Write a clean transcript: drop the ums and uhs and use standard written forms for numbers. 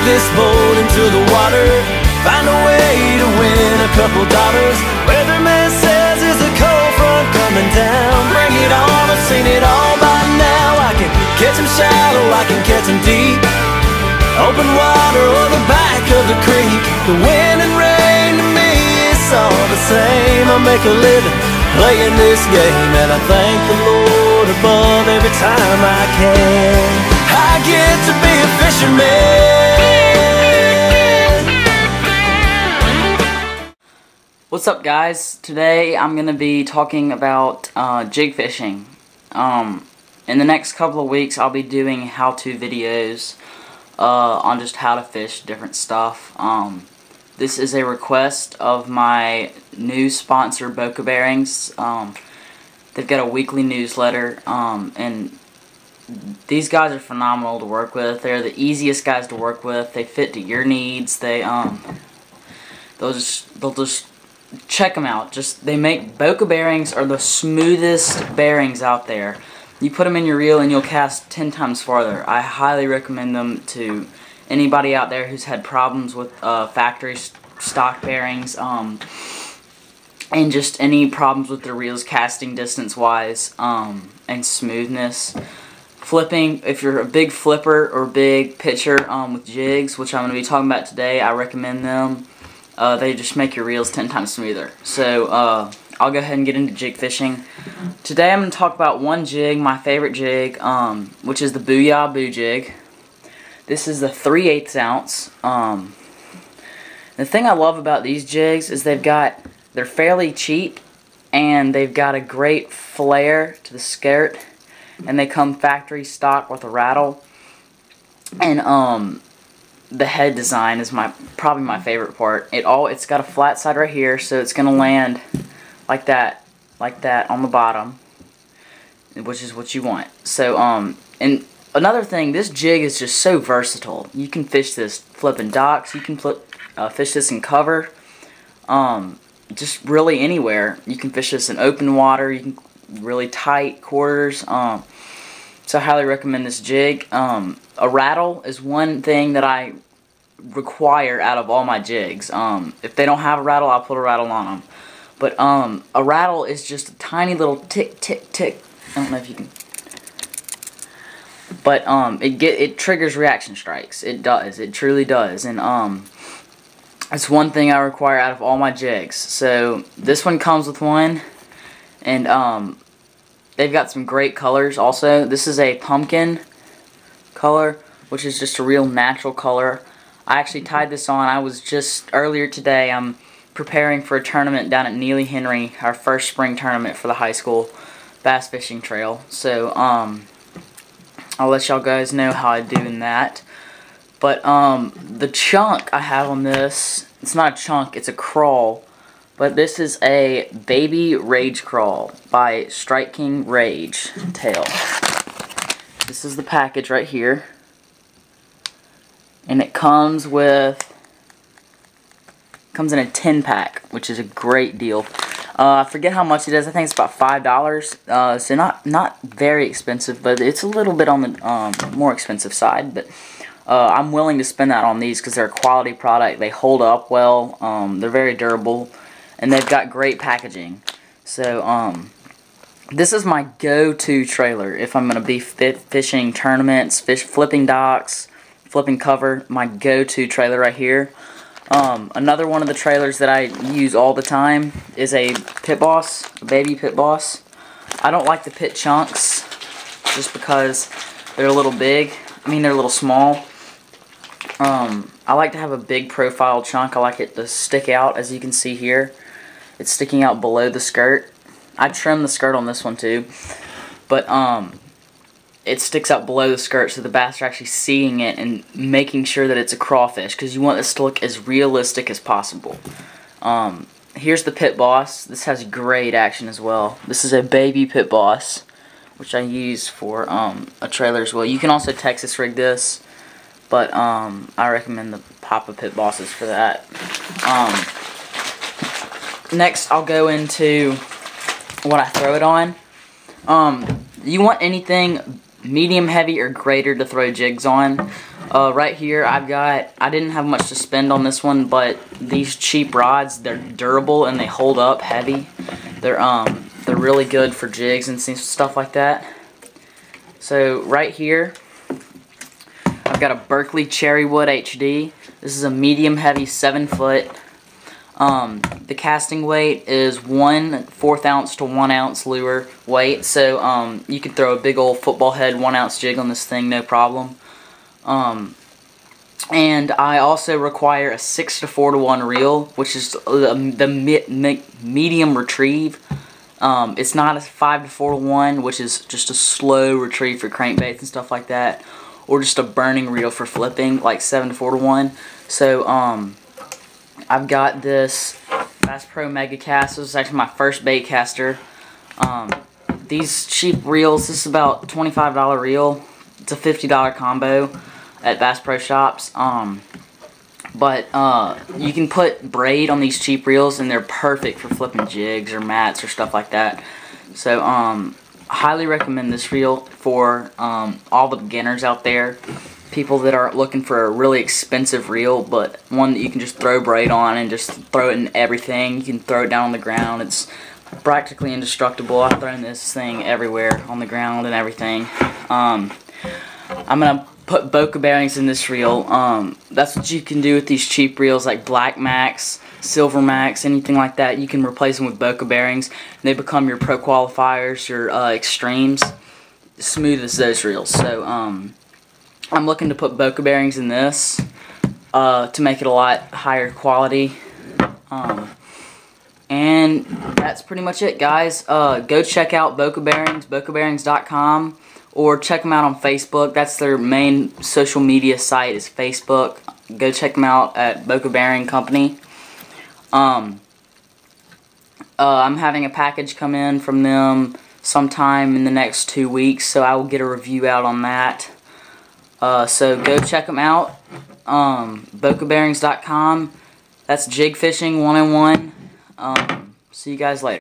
this boat into the water, find a way to win a couple dollars. Weatherman says there's a cold front coming down. Bring it on, I've seen it all by now. I can catch 'em shallow, I can catch 'em deep, open water or the back of the creek. The wind and rain to me is all the same. I make a living playing this game, and I thank the Lord above every time I can. I get to be a fisherman. What's up, guys? Today I'm going to be talking about jig fishing. In the next couple of weeks I'll be doing how-to videos on just how to fish different stuff. This is a request of my new sponsor, Boca bearings. They've got a weekly newsletter, and these guys are phenomenal to work with. They're the easiest guys to work with. They fit to your needs. They'll just check them out. They make Boca bearings are the smoothest bearings out there. You put them in your reel and you'll cast 10 times farther. I highly recommend them to anybody out there who's had problems with factory stock bearings, and just any problems with their reels casting distance wise, and smoothness. Flipping, if you're a big flipper or big pitcher with jigs, which I'm going to be talking about today, I recommend them. They just make your reels 10 times smoother. So I'll go ahead and get into jig fishing. Today I'm going to talk about one jig, my favorite jig, which is the Booyah Boo jig. This is the 3/8 ounce. The thing I love about these jigs is they're fairly cheap, and they've got a great flare to the skirt, and they come factory stock with a rattle. And the head design is probably my favorite part. It's got a flat side right here, so it's gonna land like that on the bottom, which is what you want. So and another thing, this jig is just so versatile. You can fish this flipping docks. You can fish this in cover. Just really anywhere. You can fish this in open water. You can really tight quarters. So I highly recommend this jig. A rattle is one thing that I require out of all my jigs. If they don't have a rattle, I'll put a rattle on them. But a rattle is just a tiny little tick, tick, tick. I don't know if you can. But it triggers reaction strikes. It does. It truly does. And it's one thing I require out of all my jigs. So this one comes with one, and they've got some great colors also. This is a pumpkin color, which is just a real natural color. I actually tied this on. I was just earlier today, I'm preparing for a tournament down at Neely Henry, our first spring tournament for the high school bass fishing trail. So I'll let y'all guys know how I do in that. But the chunk I have on this, it's not a chunk, it's a crawl. But this is a Baby Rage Crawl by Strike King Rage Tail. This is the package right here. And it comes in a 10-pack, which is a great deal. I forget how much it is. I think it's about $5. So not very expensive, but it's a little bit on the more expensive side. But I'm willing to spend that on these because they're a quality product. They hold up well. They're very durable, and they've got great packaging. So this is my go-to trailer if I'm going to be fishing tournaments, flipping docks, flipping cover. My go-to trailer right here. Another one of the trailers that I use all the time is a Pit Boss, a baby Pit Boss. I don't like the pit chunks just because they're a little big. I mean, they're a little small. I like to have a big profile chunk. I like it to stick out, as you can see here. It's sticking out below the skirt. I trimmed the skirt on this one too, but it sticks out below the skirt so the bass are actually seeing it and making sure that it's a crawfish, because you want this to look as realistic as possible. Here's the Pit Boss. This has great action as well. This is a baby Pit Boss, which I use for a trailer as well. You can also Texas rig this, but I recommend the Papa Pit Bosses for that. Next, I'll go into what I throw it on. You want anything medium heavy or greater to throw jigs on. Right here I didn't have much to spend on this one, but these cheap rods, they're durable and they hold up heavy. They're really good for jigs and stuff like that. So right here I've got a Berkeley Cherrywood HD. This is a medium heavy 7-foot. The casting weight is 1/4 ounce to 1 ounce lure weight, so you could throw a big old football head 1 ounce jig on this thing, no problem. And I also require a 6 to 4 to 1 reel, which is the medium retrieve. It's not a 5 to 4 to 1, which is just a slow retrieve for crankbaits and stuff like that, or just a burning reel for flipping, like 7 to 4 to 1. So I've got this Bass Pro Mega Cast. This is actually my first bait caster. These cheap reels, this is about a $25 reel. It's a $50 combo at Bass Pro Shops. But you can put braid on these cheap reels and they're perfect for flipping jigs or mats or stuff like that. So highly recommend this reel for all the beginners out there. People that are looking for a really expensive reel, but one that you can just throw braid on and just throw it in everything. You can throw it down on the ground. It's practically indestructible. I've thrown this thing everywhere on the ground and everything. I'm gonna put Boca bearings in this reel. That's what you can do with these cheap reels like Black Max, Silver Max, anything like that. You can replace them with Boca bearings and they become your pro qualifiers, your extremes, smooth as those reels. So I'm looking to put Boca bearings in this to make it a lot higher quality. And that's pretty much it, guys. Go check out Boca Bearings, bocabearings.com, or check them out on Facebook. That's their main social media site, is Facebook. Go check them out at Boca Bearing Company. I'm having a package come in from them sometime in the next 2 weeks, so I will get a review out on that. So go check them out. Bocabearings.com. That's jig fishing 101. See you guys later.